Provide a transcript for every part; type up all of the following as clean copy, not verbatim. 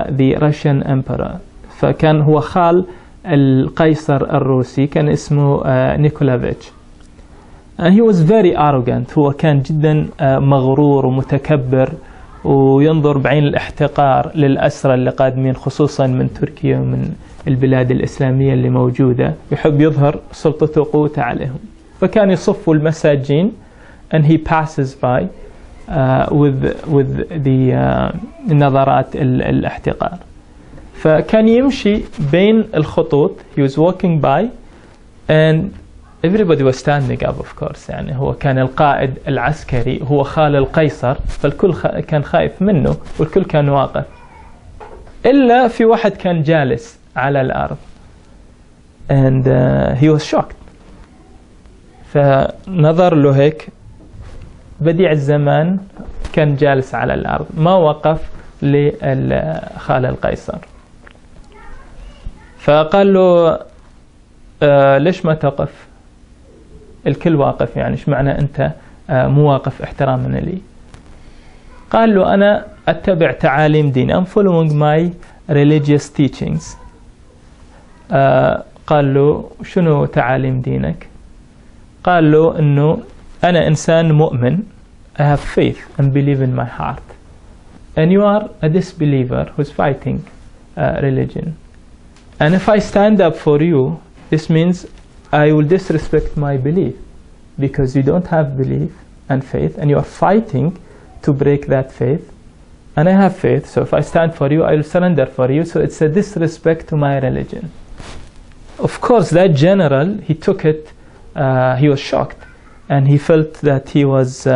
the Russian emperor. فكان هو خال القيصر الروسي، كان اسمه نيكولافيتش. and he was very arrogant. هو كان جدا مغرور ومتكبر وينظر بعين الاحتقار للأسرى اللي قادمين خصوصا من تركيا ومن البلاد الإسلامية اللي موجودة، يحب يظهر سلطته وقوته عليهم. فكان يصفوا المساجين and he passes by with the نظرات الاحتقار. فكان يمشي بين الخطوط. he was walking by and everybody was standing up of course. يعني هو كان القائد العسكري، هو خال القيصر، فالكل كان خايف منه والكل كان واقف إلا في واحد كان جالس على الأرض and he was shocked. فنظر له هيك بديع الزمان كان جالس على الأرض، ما وقف لخال القيصر. فقال له ليش ما تقف؟ الكل واقف، يعني ايش معنى أنت مو واقف احتراما لي؟ قال له أنا أتبع تعاليم ديني. I'm following my religious teachings. قال له شنو تعاليم دينك؟ قال له إنه أنا إنسان مؤمن. I have faith and believe in my heart. And you are a disbeliever who's fighting religion. And if I stand up for you, this means I will disrespect my belief because you don't have belief and faith and you are fighting to break that faith. And I have faith, so if I stand for you, I will surrender for you. So it's a disrespect to my religion. Of course, that general, he took it, he was shocked and he felt that he was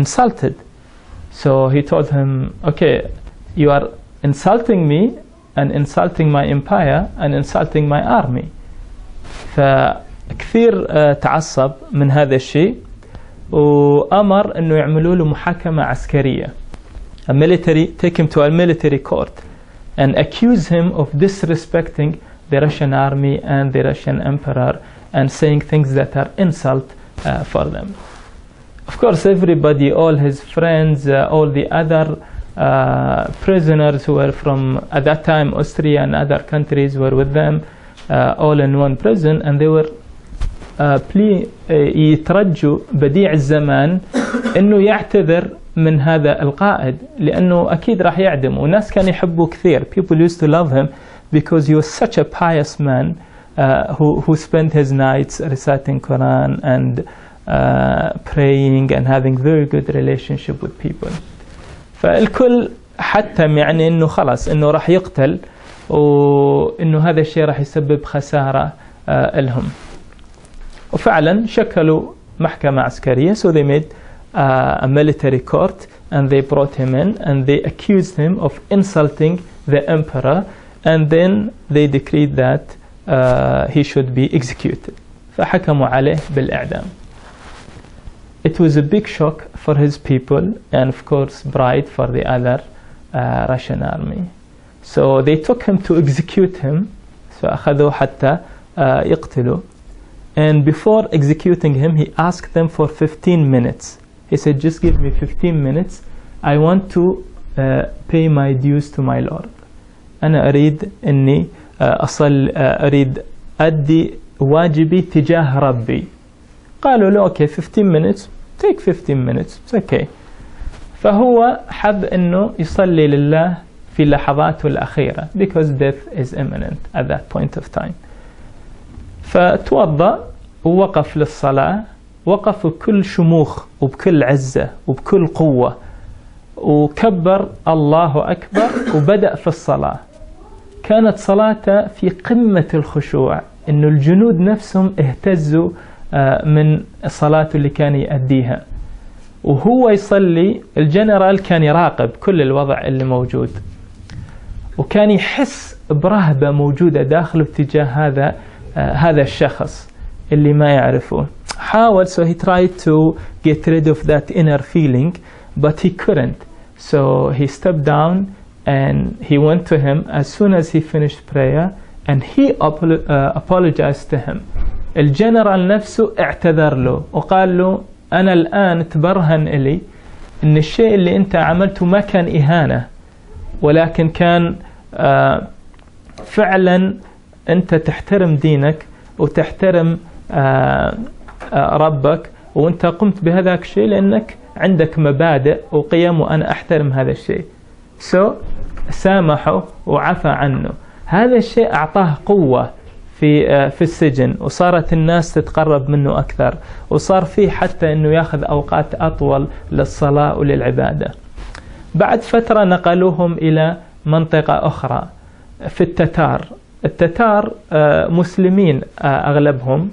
insulted. So he told him, okay, you are insulting me and insulting my empire and insulting my army. فكثير تعصب من هذا الشيء وأمر أنه يعملوا له محاكمة عسكرية. A military, take him to a military court and accuse him of disrespecting the Russian army and the Russian emperor and saying things that are insult for them. Of course, everybody, all his friends, all the other prisoners who were from, at that time, Austria and other countries were with them, all in one prison, and they were يترجوا بديع الزمان إنه يعتذر من هذا القائد لأنه أكيد راح يعدم. وناس كان يحبوه كثير. People used to love him because he was such a pious man who spent his nights reciting Qur'an and praying and having very good relationship with people. فالكل حتم يعني إنه خلاص إنه راح يقتل وإنه هذا الشيء راح يسبب خسارة لهم. وفعلا شكلوا محكمة عسكرية. So they made a military court and they brought him in and they accused him of insulting the emperor and then they decreed that he should be executed. فحكموا عليه بالإعدام. It was a big shock for his people and of course pride for the other Russian army. So they took him to execute him. فأخذوا حتى يقتلوا. And before executing him, he asked them for 15 minutes. He said, just give me 15 minutes. I want to pay my dues to my Lord. أنا أريد أني أريد أدي واجبي تجاه ربي. قالوا له okay 15 minutes, take 15 minutes, it's okay. فهو حب أنه يصلي لله في لحظاته الأخيرة because death is imminent at that point of time. فتوضأ ووقف للصلاة، وقف بكل شموخ وبكل عزة وبكل قوة وكبر الله أكبر وبدأ في الصلاة. كانت صلاته في قمة الخشوع، إنه الجنود نفسهم اهتزوا من صلاته اللي كان يؤديها. وهو يصلي الجنرال كان يراقب كل الوضع اللي موجود وكان يحس برهبة موجودة داخله تجاه هذا الشخص اللي ما يعرفه. حاول, so he tried to get rid of that inner feeling but he couldn't. So he stepped down and he went to him as soon as he finished prayer and he apologized to him. الجنرال نفسه اعتذر له وقال له أنا الآن تبرهن إلي إن الشيء اللي أنت عملته ما كان إهانة ولكن كان فعلا أنت تحترم دينك وتحترم ربك، وأنت قمت بهذاك الشيء لأنك عندك مبادئ وقيم وأنا أحترم هذا الشيء. سامحه وعفى عنه. هذا الشيء أعطاه قوة في السجن، وصارت الناس تتقرب منه أكثر، وصار فيه حتى أنه يأخذ أوقات أطول للصلاة وللعبادة. بعد فترة نقلوهم إلى منطقة أخرى في التتار مسلمين أغلبهم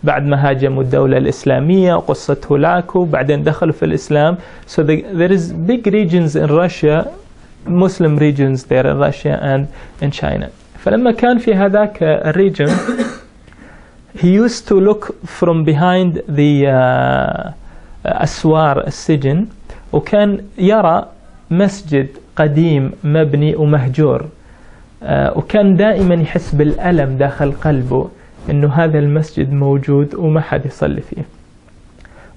بعد ما هاجموا الدولة الإسلامية وقصة هولاكو، بعدين دخلوا في الإسلام. So there is big regions in Russia, Muslim regions there in Russia and in China. فلما كان في هذاك الريجن he used to look from behind the أسوار السجن، وكان يرى مسجد قديم مبني ومهجور، وكان دائما يحس بالألم داخل قلبه إنه هذا المسجد موجود وما حد يصلي فيه.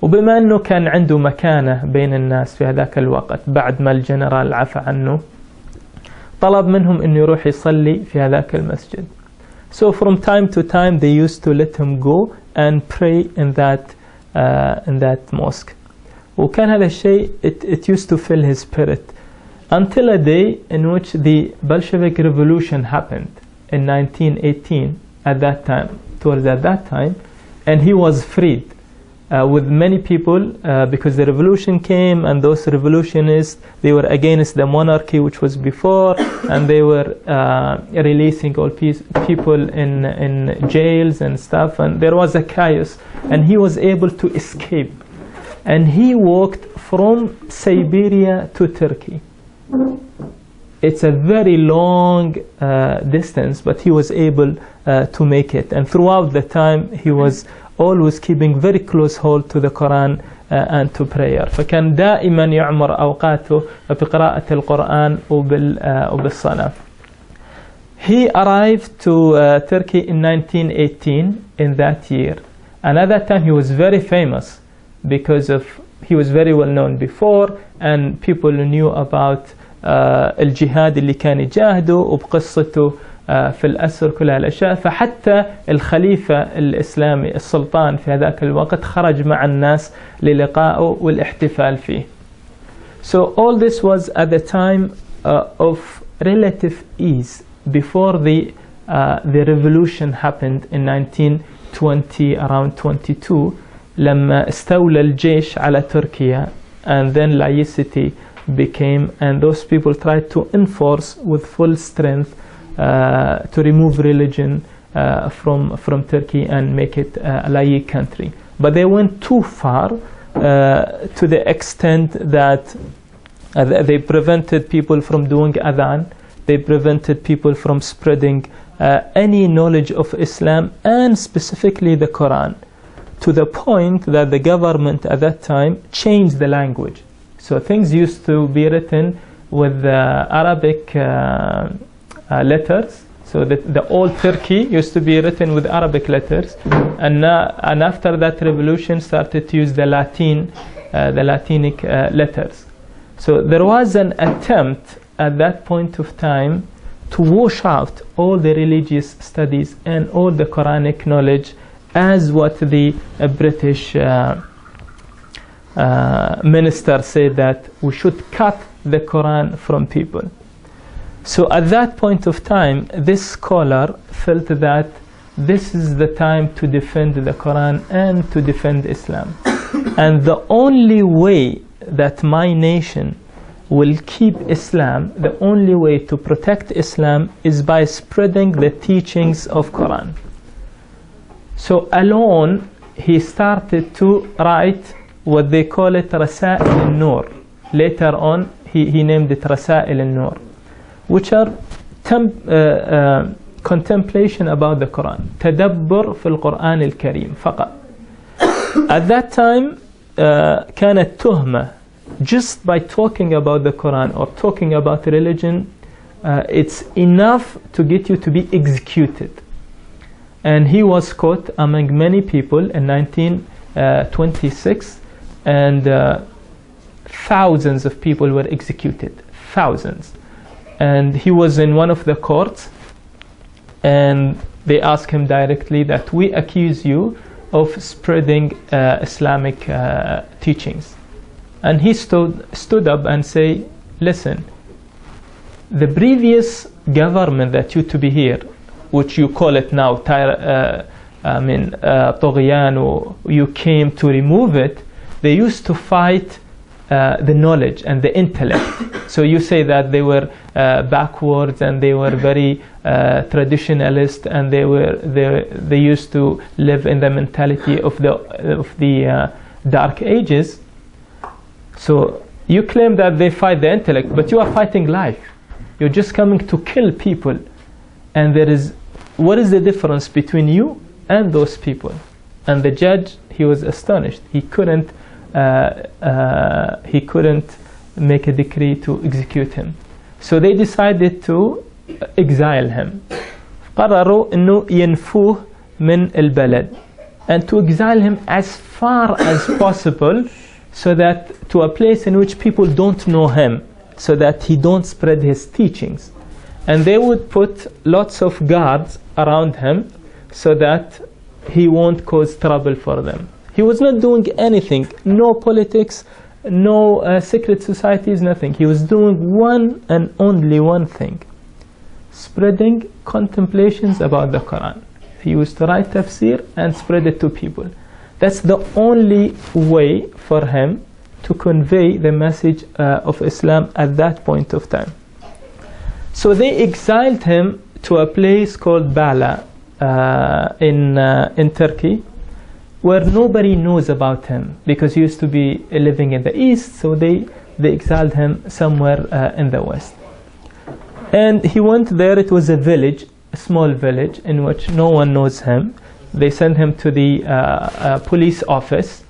وبما إنه كان عنده مكانة بين الناس في هذاك الوقت بعد ما الجنرال عفى عنه، طلب منهم إنه يروح يصلي في هذاك المسجد. So from time to time they used to let him go and pray in that mosque. وكان هذا الشيء it used to fill his spirit until a day in which the Bolshevik revolution happened in 1918 towards that time, and he was freed with many people because the revolution came, and those revolutionists, they were against the monarchy which was before, and they were releasing all people in jails and stuff, and there was a chaos, and he was able to escape, and he walked from Siberia to Turkey. It's a very long distance, but he was able to make it, and throughout the time he was always keeping very close hold to the Quran and to prayer. فكان دائما يعمر أوقاته بقراءة القرآن وبالصلاة. He arrived to Turkey in 1918 in that year, and at that time he was very famous because he was very well known before, and people knew about الجهاد اللي كان يجاهده وبقصته في الأسر كل هالأشياء. فحتى الخليفة الإسلامي السلطان في هذاك الوقت خرج مع الناس للقائه والاحتفال فيه. So all this was at the time of relative ease before the revolution happened in 1920 around 22 لما استولى الجيش على تركيا, and then laicity became, and those people tried to enforce with full strength to remove religion from Turkey and make it a laïc country. But they went too far to the extent that they prevented people from doing adhan, they prevented people from spreading any knowledge of Islam and specifically the Quran, to the point that the government at that time changed the language. So things used to be written with Arabic letters. So the old Turkey used to be written with Arabic letters, and after that revolution started to use the Latinic letters. So there was an attempt at that point of time to wash out all the religious studies and all the Quranic knowledge as what the British minister said, that we should cut the Quran from people. So at that point of time, this scholar felt that this is the time to defend the Quran and to defend Islam. And the only way that my nation will keep Islam, the only way to protect Islam is by spreading the teachings of Quran. So alone, he started to write what they call it Rasail al-Nur. Later on, he named it Rasail al-Nur, which are contemplation about the Quran. تدبر في القرآن الكريم فقط. At that time, كانت تهمة, just by talking about the Quran or talking about religion, it's enough to get you to be executed. And he was caught among many people in 1926, and thousands of people were executed, thousands. and he was in one of the courts, and they asked him directly that we accuse you of spreading Islamic teachings. And he stood up and say, listen, the previous government that used to be here, which you call it now طغيان, or you came to remove it, they used to fight the knowledge and the intellect. So you say that they were backwards and they were very traditionalist, and they used to live in the mentality of the dark ages. So you claim that they fight the intellect, but you are fighting life. You're just coming to kill people. And what is the difference between you and those people? And the judge, he was astonished. He couldn't make a decree to execute him. So they decided to exile him. قرروا إنه ينفوه من البلد, and to exile him as far as possible, so that to a place in which people don't know him, so that he don't spread his teachings. And they would put lots of guards around him so that he won't cause trouble for them. He was not doing anything, no politics, no secret societies, nothing. He was doing one and only one thing: spreading contemplations about the Quran. He used to write tafsir and spread it to people. That's the only way for him to convey the message of Islam at that point of time. So they exiled him to a place called Bala in Turkey, where nobody knows about him, because he used to be living in the east. So they exiled him somewhere in the west. And he went there. It was a village, a small village in which no one knows him. They sent him to the police office,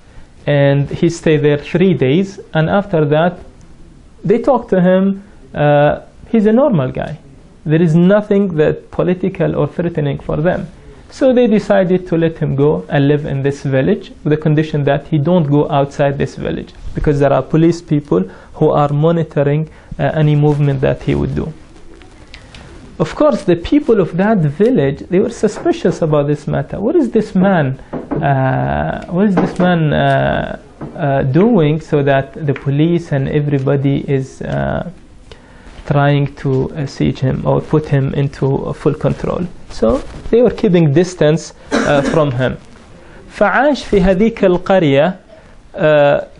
and he stayed there 3 days. And after that, they talked to him. He's a normal guy. There is nothing that political or threatening for them. So they decided to let him go and live in this village, with the condition that he don't go outside this village, because there are police people who are monitoring any movement that he would do. Of course, the people of that village, they were suspicious about this matter. What is this man? Doing so that the police and everybody is trying to siege him or put him into full control? So they were keeping distance from him. فعاش في هذيك القرية.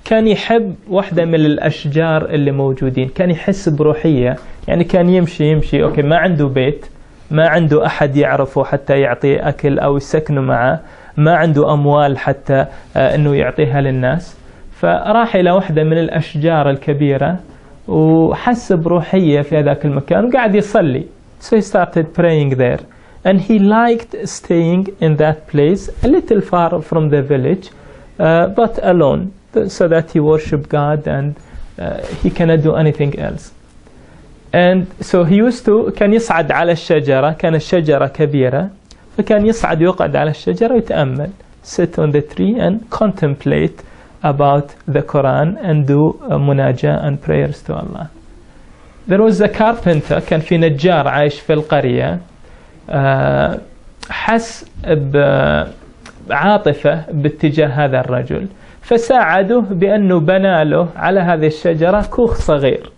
كان يحب واحدة من الأشجار اللي موجودين. كان يحس بروحية. يعني كان يمشي أوكي، ما عنده بيت، ما عنده أحد يعرفه حتى يعطيه أكل أو يسكنه معه، ما عنده أموال حتى إنه يعطيها للناس. فراح إلى واحدة من الأشجار الكبيرة وحس بروحية في هذاك المكان وقاعد يصلي. So he started praying there, and he liked staying in that place a little far from the village, but alone, so that he worshiped God and he cannot do anything else. And so he used to, كان يصعد على الشجرة، كان الشجرة كبيرة، فكان يصعد يقعد على الشجرة ويتأمل, sit on the tree and contemplate about the Quran and do munajah and prayers to Allah. There was a carpenter, كان في نجار عايش في القرية، حس بعاطفة باتجاه هذا الرجل، فساعده بأنه بنى له على هذه الشجرة كوخ صغير.